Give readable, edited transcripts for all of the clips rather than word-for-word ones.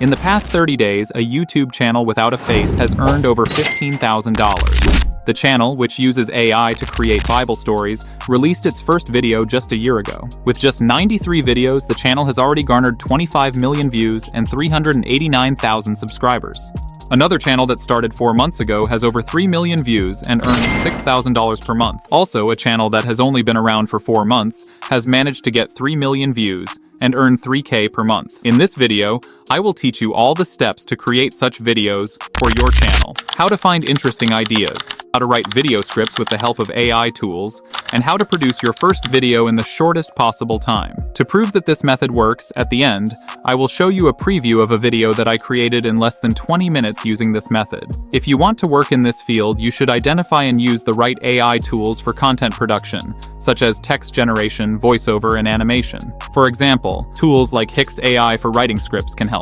In the past 30 days, a YouTube channel without a face has earned over $15,000. The channel, which uses AI to create Bible stories, released its first video just a year ago. With just 93 videos, the channel has already garnered 25 million views and 389,000 subscribers. Another channel that started 4 months ago has over 3 million views and earns $6,000 per month. Also, a channel that has only been around for 4 months has managed to get 3 million views and earn $3K per month. In this video, I will teach you all the steps to create such videos for your channel, how to find interesting ideas, how to write video scripts with the help of AI tools, and how to produce your first video in the shortest possible time. To prove that this method works, at the end, I will show you a preview of a video that I created in less than 20 minutes using this method. If you want to work in this field, you should identify and use the right AI tools for content production, such as text generation, voiceover, and animation. For example, tools like Hix AI for writing scripts can help.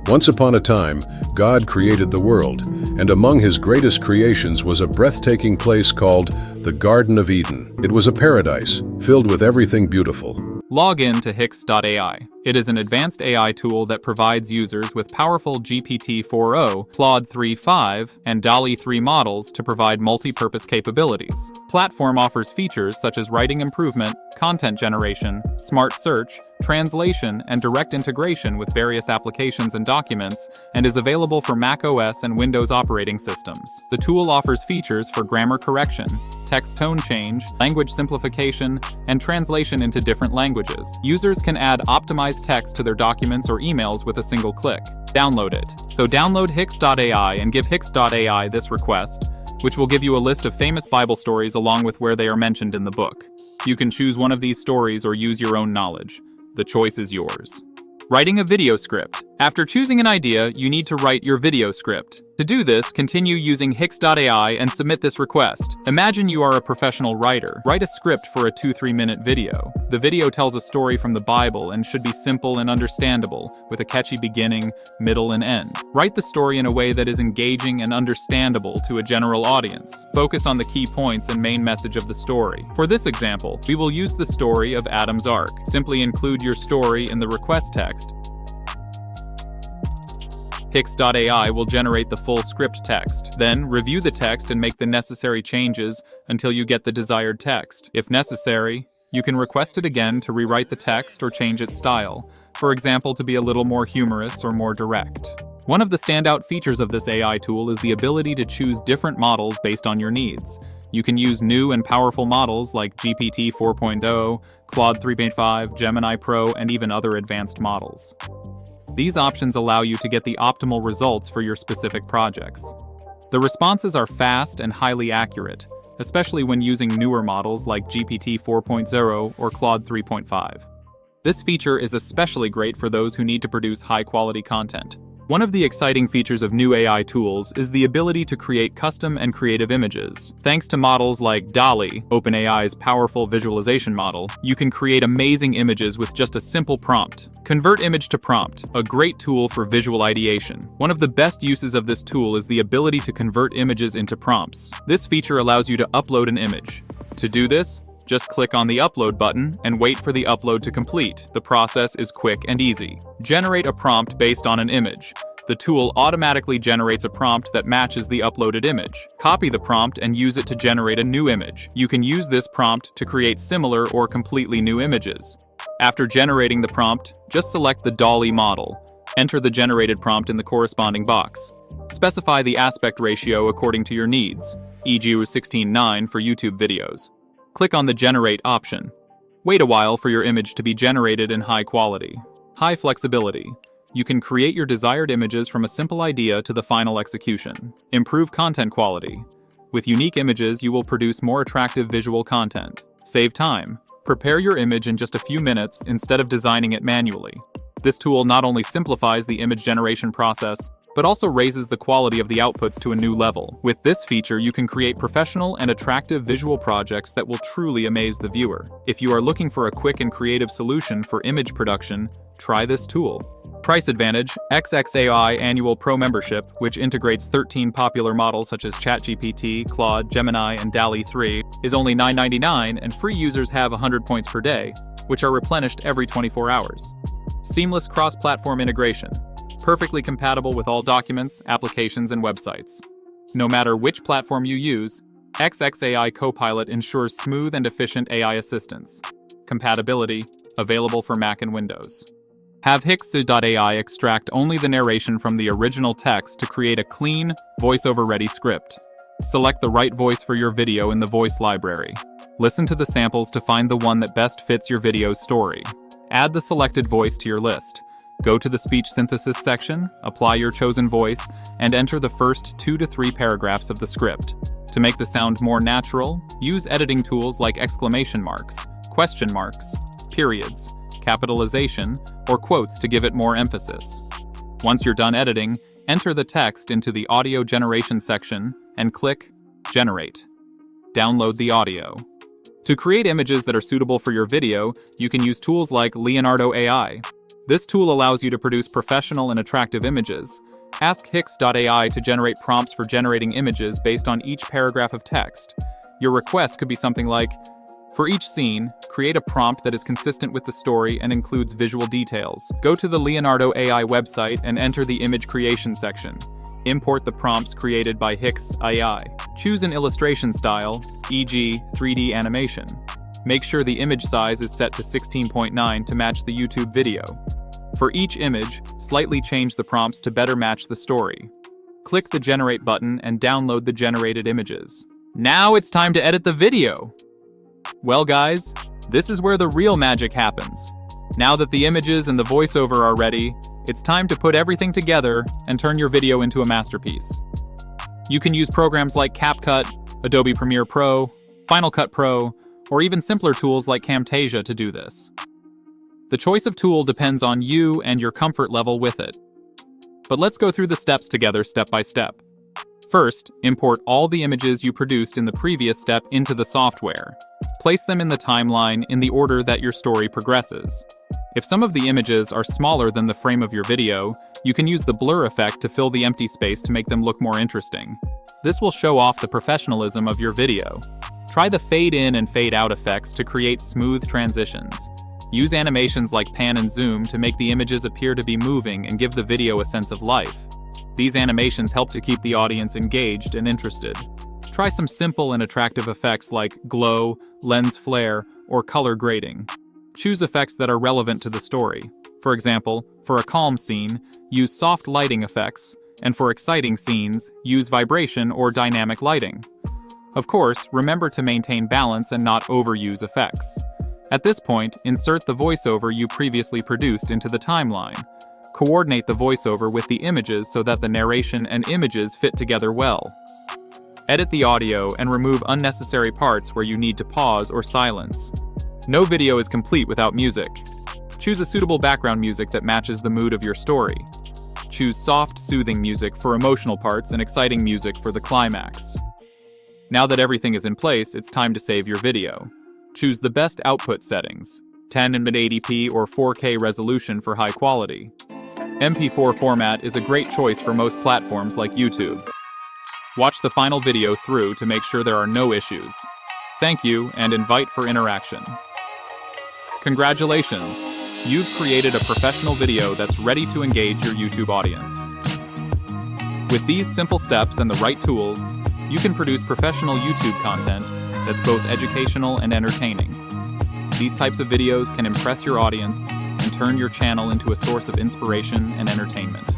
Once upon a time, God created the world, and among his greatest creations was a breathtaking place called the Garden of Eden. It was a paradise, filled with everything beautiful. Log in to Hix.ai. It is an advanced AI tool that provides users with powerful GPT-4o, Claude 3.5, and DALL-E 3 models to provide multi-purpose capabilities. Platform offers features such as writing improvement, content generation, smart search, translation, and direct integration with various applications and documents, and is available for Mac OS and Windows operating systems. The tool offers features for grammar correction, text tone change, language simplification, and translation into different languages. Users can add optimized text to their documents or emails with a single click. Download it. So download Hix.ai and give Hix.ai this request, which will give you a list of famous Bible stories along with where they are mentioned in the book. You can choose one of these stories or use your own knowledge. The choice is yours. Writing a video script. After choosing an idea, you need to write your video script. To do this, continue using Hix.ai and submit this request. Imagine you are a professional writer. Write a script for a 2-3 minute video. The video tells a story from the Bible and should be simple and understandable, with a catchy beginning, middle, and end. Write the story in a way that is engaging and understandable to a general audience. Focus on the key points and main message of the story. For this example, we will use the story of Adam's Ark. Simply include your story in the request text. Hix.ai will generate the full script text. Then, review the text and make the necessary changes until you get the desired text. If necessary, you can request it again to rewrite the text or change its style, for example, to be a little more humorous or more direct. One of the standout features of this AI tool is the ability to choose different models based on your needs. You can use new and powerful models like GPT 4.0, Claude 3.5, Gemini Pro, and even other advanced models. These options allow you to get the optimal results for your specific projects. The responses are fast and highly accurate, especially when using newer models like GPT 4.0 or Claude 3.5. This feature is especially great for those who need to produce high-quality content. One of the exciting features of new AI tools is the ability to create custom and creative images. Thanks to models like DALL-E, OpenAI's powerful visualization model, you can create amazing images with just a simple prompt. Convert image to prompt, a great tool for visual ideation. One of the best uses of this tool is the ability to convert images into prompts. This feature allows you to upload an image. To do this, just click on the upload button and wait for the upload to complete. The process is quick and easy. Generate a prompt based on an image. The tool automatically generates a prompt that matches the uploaded image. Copy the prompt and use it to generate a new image. You can use this prompt to create similar or completely new images. After generating the prompt, just select the DALL-E model. Enter the generated prompt in the corresponding box. Specify the aspect ratio according to your needs, e.g. 16:9 for YouTube videos. Click on the Generate option. Wait a while for your image to be generated in high quality. High flexibility. You can create your desired images from a simple idea to the final execution. Improve content quality. With unique images, you will produce more attractive visual content. Save time. Prepare your image in just a few minutes instead of designing it manually. This tool not only simplifies the image generation process, but also raises the quality of the outputs to a new level. With this feature, you can create professional and attractive visual projects that will truly amaze the viewer. If you are looking for a quick and creative solution for image production, try this tool. Price advantage: XXAI Annual Pro Membership, which integrates 13 popular models such as ChatGPT, Claude, Gemini, and DALL-E 3, is only $9.99, and free users have 100 points per day, which are replenished every 24 hours. Seamless cross-platform integration. perfectly compatible with all documents, applications, and websites. No matter which platform you use, XXAI Copilot ensures smooth and efficient AI assistance. Compatibility, available for Mac and Windows. Have Hix.ai extract only the narration from the original text to create a clean, voiceover-ready script. Select the right voice for your video in the voice library. Listen to the samples to find the one that best fits your video's story. Add the selected voice to your list. Go to the speech synthesis section, apply your chosen voice, and enter the first 2 to 3 paragraphs of the script. To make the sound more natural, use editing tools like exclamation marks, question marks, periods, capitalization, or quotes to give it more emphasis. Once you're done editing, enter the text into the audio generation section and click Generate. Download the audio. To create images that are suitable for your video, you can use tools like Leonardo AI. This tool allows you to produce professional and attractive images. Ask Hix.ai to generate prompts for generating images based on each paragraph of text. Your request could be something like, for each scene, create a prompt that is consistent with the story and includes visual details. Go to the Leonardo AI website and enter the image creation section. Import the prompts created by Hix.ai. Choose an illustration style, e.g., 3D animation. Make sure the image size is set to 16:9 to match the YouTube video. For each image, slightly change the prompts to better match the story. Click the Generate button and download the generated images. Now it's time to edit the video! Well guys, this is where the real magic happens. Now that the images and the voiceover are ready, it's time to put everything together and turn your video into a masterpiece. You can use programs like CapCut, Adobe Premiere Pro, Final Cut Pro, or even simpler tools like Camtasia to do this. The choice of tool depends on you and your comfort level with it. But let's go through the steps together step by step. First, import all the images you produced in the previous step into the software. Place them in the timeline in the order that your story progresses. If some of the images are smaller than the frame of your video, you can use the blur effect to fill the empty space to make them look more interesting. This will show off the professionalism of your video. Try the fade in and fade out effects to create smooth transitions. Use animations like pan and zoom to make the images appear to be moving and give the video a sense of life. These animations help to keep the audience engaged and interested. Try some simple and attractive effects like glow, lens flare, or color grading. Choose effects that are relevant to the story. For example, for a calm scene, use soft lighting effects, and for exciting scenes, use vibration or dynamic lighting. Of course, remember to maintain balance and not overuse effects. At this point, insert the voiceover you previously produced into the timeline. Coordinate the voiceover with the images so that the narration and images fit together well. Edit the audio and remove unnecessary parts where you need to pause or silence. No video is complete without music. Choose a suitable background music that matches the mood of your story. Choose soft, soothing music for emotional parts and exciting music for the climax. Now that everything is in place, it's time to save your video. Choose the best output settings, 10 in mid-80p or 4K resolution for high quality. MP4 format is a great choice for most platforms like YouTube. Watch the final video through to make sure there are no issues. Thank you and invite for interaction. Congratulations! You've created a professional video that's ready to engage your YouTube audience. With these simple steps and the right tools, you can produce professional YouTube content that's both educational and entertaining. These types of videos can impress your audience and turn your channel into a source of inspiration and entertainment.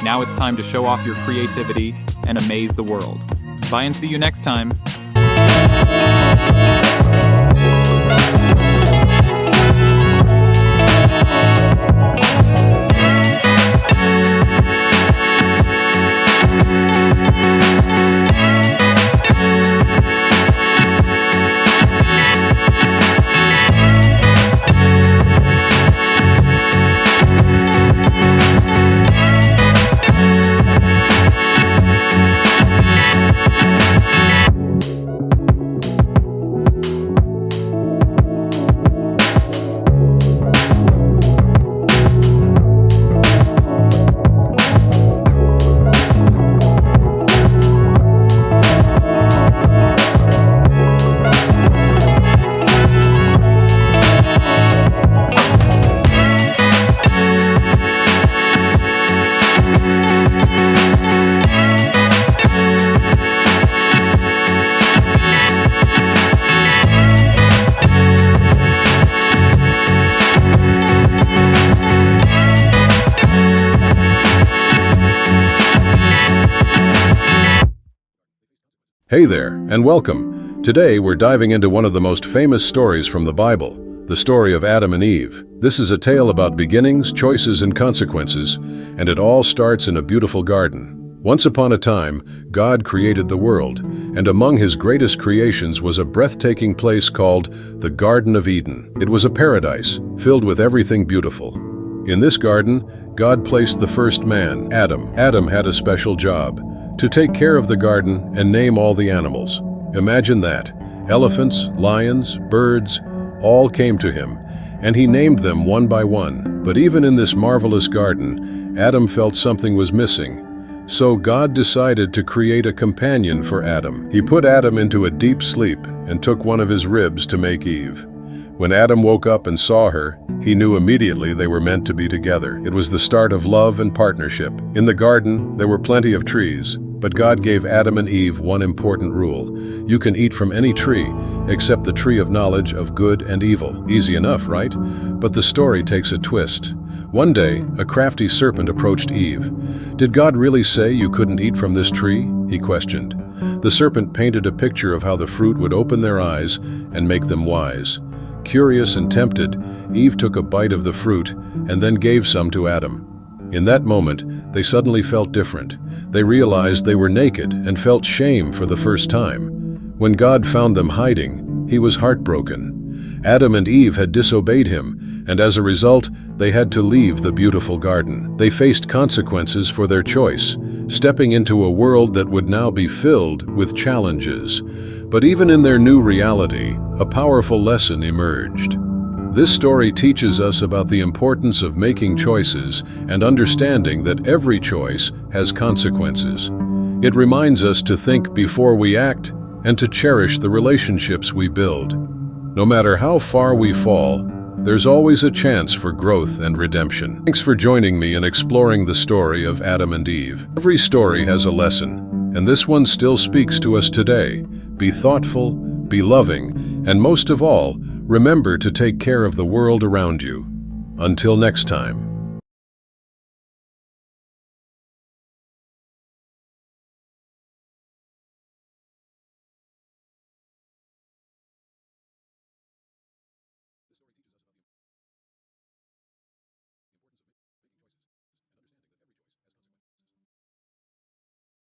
Now it's time to show off your creativity and amaze the world. Bye and see you next time. Hey there, and welcome. Today we're diving into one of the most famous stories from the Bible, the story of Adam and Eve. This is a tale about beginnings, choices, and consequences, and it all starts in a beautiful garden. Once upon a time, God created the world, and among his greatest creations was a breathtaking place called the Garden of Eden. It was a paradise, filled with everything beautiful. In this garden, God placed the first man, Adam. Adam had a special job: to take care of the garden and name all the animals. Imagine that. Elephants, lions, birds, all came to him, and he named them one by one. But even in this marvelous garden, Adam felt something was missing. So God decided to create a companion for Adam. He put Adam into a deep sleep and took one of his ribs to make Eve. When Adam woke up and saw her, he knew immediately they were meant to be together. It was the start of love and partnership. In the garden, there were plenty of trees, but God gave Adam and Eve one important rule: you can eat from any tree, except the tree of knowledge of good and evil. Easy enough, right? But the story takes a twist. One day, a crafty serpent approached Eve. "Did God really say you couldn't eat from this tree?" he questioned. The serpent painted a picture of how the fruit would open their eyes and make them wise. Curious and tempted, Eve took a bite of the fruit and then gave some to Adam. In that moment, they suddenly felt different. They realized they were naked and felt shame for the first time. When God found them hiding, he was heartbroken. Adam and Eve had disobeyed him, and as a result, they had to leave the beautiful garden. They faced consequences for their choice, stepping into a world that would now be filled with challenges. But even in their new reality, a powerful lesson emerged. This story teaches us about the importance of making choices and understanding that every choice has consequences. It reminds us to think before we act and to cherish the relationships we build. No matter how far we fall, there's always a chance for growth and redemption. Thanks for joining me in exploring the story of Adam and Eve. Every story has a lesson, and this one still speaks to us today. Be thoughtful, be loving, and most of all, remember to take care of the world around you. Until next time.